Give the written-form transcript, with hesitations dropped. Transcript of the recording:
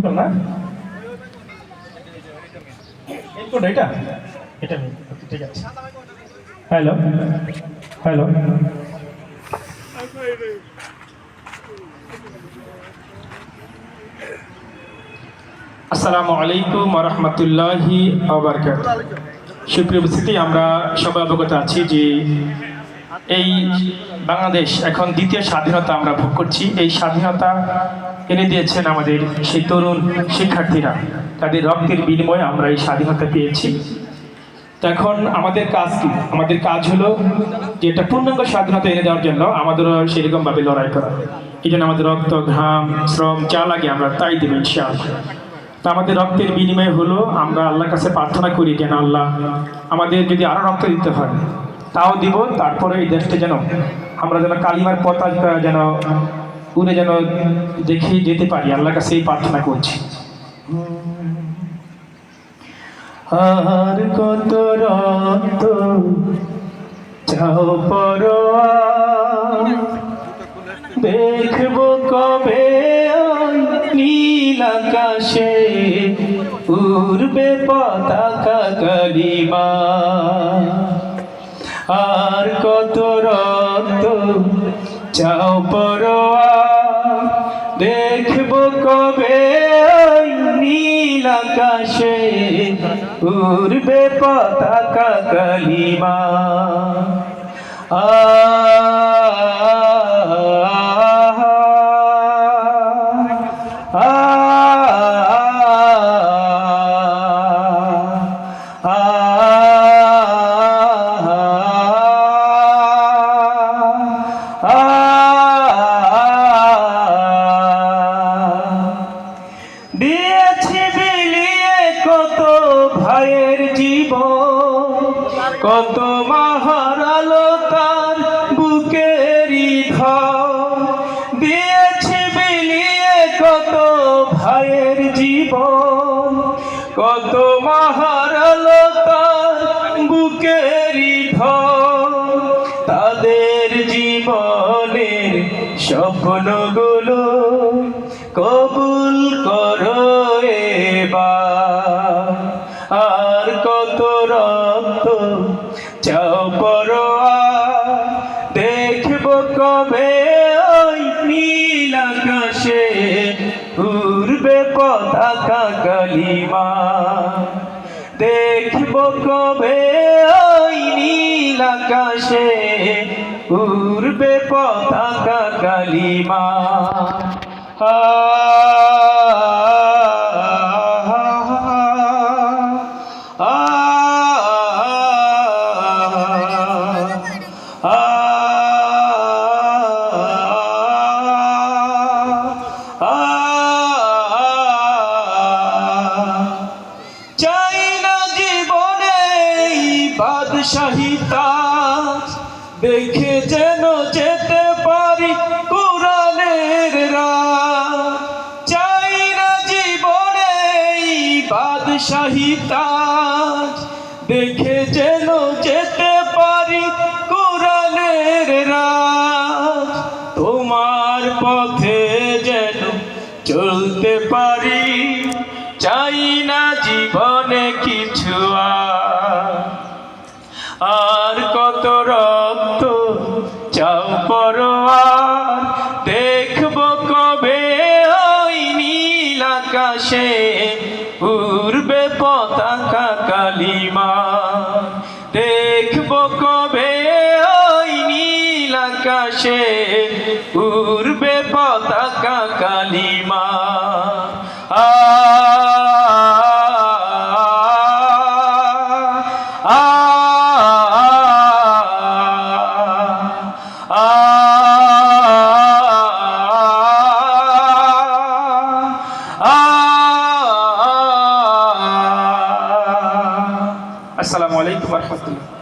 না এটা এটা ঠিক আছে। হ্যালো হ্যালো, আসসালামু আলাইকুম ওয়া রাহমাতুল্লাহি ওয়া বারাকাতুহু। সুপ্রিয় উপস্থিতি, আমরা সবাই অবগত আছি যে এই বাংলাদেশ এখন দ্বিতীয় স্বাধীনতা আমরা ভোগ করছি। এই স্বাধীনতা এনে দিয়েছেন আমাদের সেই তরুণ শিক্ষার্থীরা, তাদের রক্তের বিনিময়ে আমরা এই স্বাধীনতা পেয়েছি। তো এখন আমাদের কাজ কি? আমাদের কাজ হলো যে এটা পূর্ণাঙ্গ স্বাধীনতা এনে দেওয়ার জন্য আমাদেরও সেরকমভাবে লড়াই করা। এই জন্য আমাদের রক্ত, ঘাম, শ্রম যা লাগে আমরা তাই দেবো ইনশাআল্লাহ। তা আমাদের রক্তের বিনিময় হলো আমরা আল্লাহর কাছে প্রার্থনা করি যেন আল্লাহ আমাদের যদি আরও রক্ত দিতে হয় তাও দিব। তারপরে এই দেশটা যেন আমরা যেন কালিমার পতাকা যেন উড়ে যেন দেখে যেতে পারি, আল্লাহর কাছে এই প্রার্থনা করছি। আর কত রক্ত চাও পরোয়া, দেখবো কবে নীল আকাশে উড়বে পতাকা কালিমা। আর কত রক্ত চাও পরোয়া, দেখবো কবে নীল আকাশে উড়বে পতাকা কালিমা। দিয়েছি বিলিয়ে কত ভাইয়ের জীবন, কত মাহারালো তার বুকেরই ধন। দিয়েছি বিলিয়ে কত ভাইয়ের জীবন, কত মাহারালো তার বুকেরই ধন। তাদের জীবনের স্বপ্নগুলো কবুল করো এবার। আর কত রক্ত চাও পরোয়া, দেখবো কবে ওই নীল আকাশে উড়বে পতাকা কালিমা। দেখবো কবে ওই নীল আকাশে উড়বে পতাকা কালিমা। চাই না জীবনে বাদশাহিতা, দেখে যেন যেতে পারি কোরআনের রাহ। চাই না জীবনে বাদশাহিতা, দেখে যেন যেতে পারি কোরআনের রাহ। তোমার পথে যেন চলতে পারি, চাই না জীবনে কিছু আর কত রক্ত চাও পরোয়ার, দেখবো কবে ওই নীল আকাশে উড়বে পতাকা কালিমা। দেখবো কবে ওই নীল আকাশে উড়বে পতাকা কালিমা। আসসালামু আলাইকুম ওয়া রাহমাতুল্লাহ।